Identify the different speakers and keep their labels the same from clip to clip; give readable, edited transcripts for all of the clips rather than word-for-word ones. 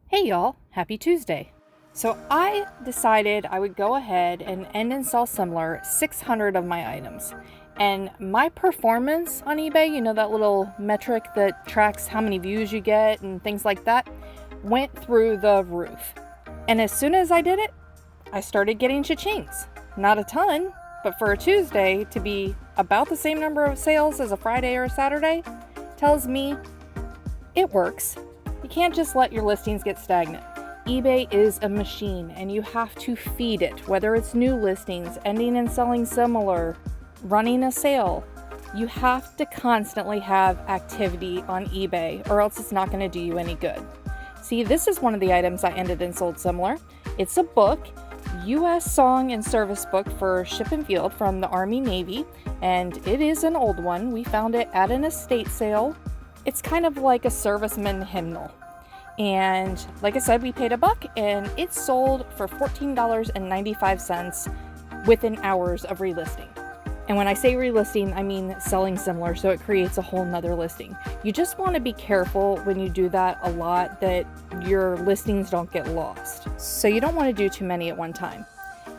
Speaker 1: Hey y'all, happy Tuesday. So I decided I would go ahead and end and sell similar 600 of my items. And my performance on eBay, that little metric that tracks how many views you get and things like that, went through the roof. And as soon as I did it, I started getting cha-chings. Not a ton, but for a Tuesday to be about the same number of sales as a Friday or a Saturday tells me it works. You can't just let your listings get stagnant. eBay is a machine and you have to feed it, whether it's new listings, ending and selling similar, running a sale. You have to constantly have activity on eBay or else it's not going to do you any good. See, this is one of the items I ended and sold similar. It's a book, U.S. Song and Service book for ship and field from the Army Navy, and it is an old one. We found it at an estate sale. It's kind of like a serviceman hymnal. And like I said, we paid $1 and it sold for $14.95 within hours of relisting. And when I say relisting, I mean selling similar, so it creates a whole nother listing. You just want to be careful when you do that a lot that your listings don't get lost. So you don't want to do too many at one time.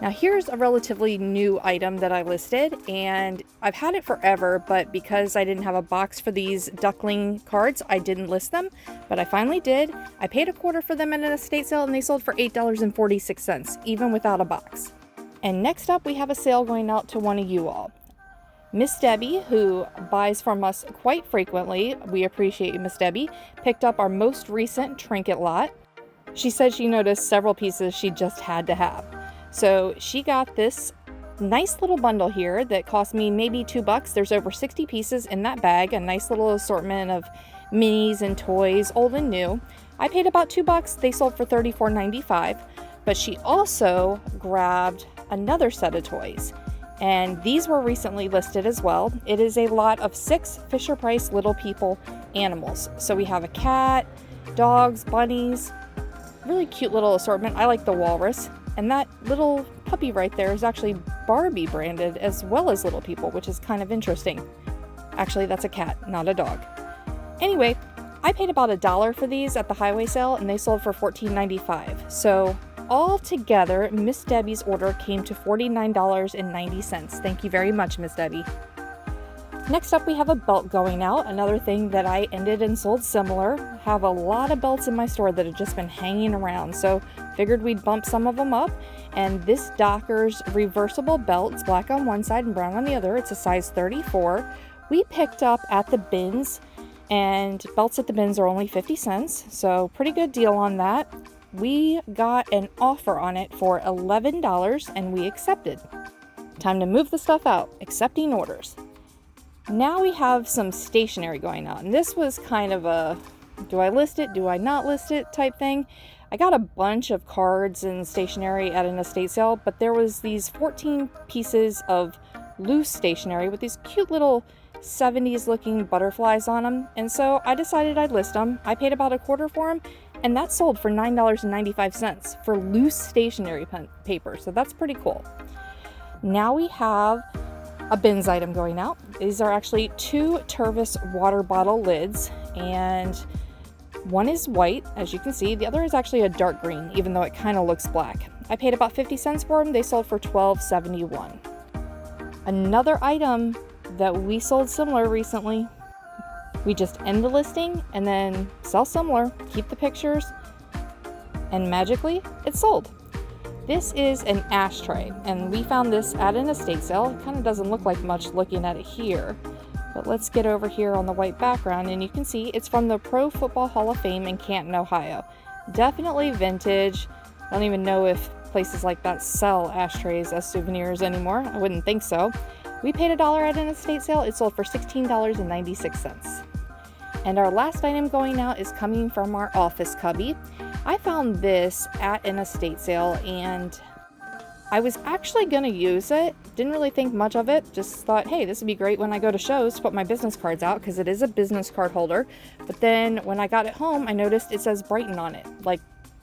Speaker 1: Now here's a relatively new item that I listed, and I've had it forever, but because I didn't have a box for these duckling cards, I didn't list them, but I finally did. I paid $0.25 for them at an estate sale and they sold for $8.46, even without a box. And next up, we have a sale going out to one of you all. Miss Debbie, who buys from us quite frequently, we appreciate you, Miss Debbie, picked up our most recent trinket lot. She said she noticed several pieces she just had to have. So she got this nice little bundle here that cost me maybe $2. There's over 60 pieces in that bag, a nice little assortment of minis and toys, old and new. I paid about $2. They sold for $34.95, but she also grabbed another set of toys, and these were recently listed as well. It is a lot of 6 Fisher-Price Little People animals. So we have a cat, dogs, bunnies, really cute little assortment. I like the walrus. And that little puppy right there is actually Barbie branded as well as Little People, which is kind of interesting. Actually, that's a cat, not a dog. Anyway, I paid about $1 for these at the highway sale and they sold for $14.95. So all together, Miss Debbie's order came to $49.90. Thank you very much, Miss Debbie. Next up, we have a belt going out. Another thing that I ended and sold similar. Have a lot of belts in my store that have just been hanging around, so figured we'd bump some of them up. And this Dockers reversible belt, it's black on one side and brown on the other. It's a size 34. We picked up at the bins, and belts at the bins are only 50 cents, so pretty good deal on that. We got an offer on it for $11 and we accepted. Time to move the stuff out, accepting orders. Now we have some stationery going on. And this was kind of a, do I list it, do I not list it type thing. I got a bunch of cards and stationery at an estate sale, but there was these 14 pieces of loose stationery with these cute little 70s looking butterflies on them. And so I decided I'd list them. I paid about $0.25 for them, and that sold for $9.95 for loose stationery paper. So that's pretty cool. Now we have a bins item going out. These are actually 2 Tervis water bottle lids, and one is white, as you can see. The other is actually a dark green, even though it kind of looks black. I paid about 50 cents for them. They sold for $12.71. Another item that we sold similar recently. We just end the listing and then sell similar, keep the pictures, and magically it's sold. This is an ashtray, and we found this at an estate sale. It kind of doesn't look like much looking at it here, but let's get over here on the white background, and you can see it's from the Pro Football Hall of Fame in Canton, Ohio. Definitely vintage. I don't even know if places like that sell ashtrays as souvenirs anymore. I wouldn't think so. We paid $1 at an estate sale. It sold for $16.96. And our last item going out is coming from our office cubby. I found this at an estate sale and I was actually going to use it. Didn't really think much of it. Just thought, hey, this would be great when I go to shows to put my business cards out because it is a business card holder. But then when I got it home, I noticed it says Brighton on it, like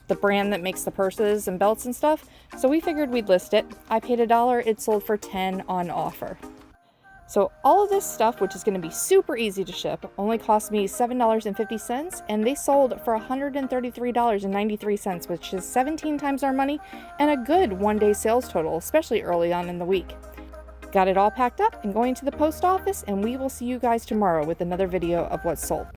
Speaker 1: the brand that makes the purses and belts and stuff. So we figured we'd list it. I paid $1. It sold for $10 on offer. So all of this stuff, which is going to be super easy to ship, only cost me $7.50, and they sold for $133.93, which is 17 times our money and a good one-day sales total, especially early on in the week. Got it all packed up and going to the post office, and we will see you guys tomorrow with another video of what's sold.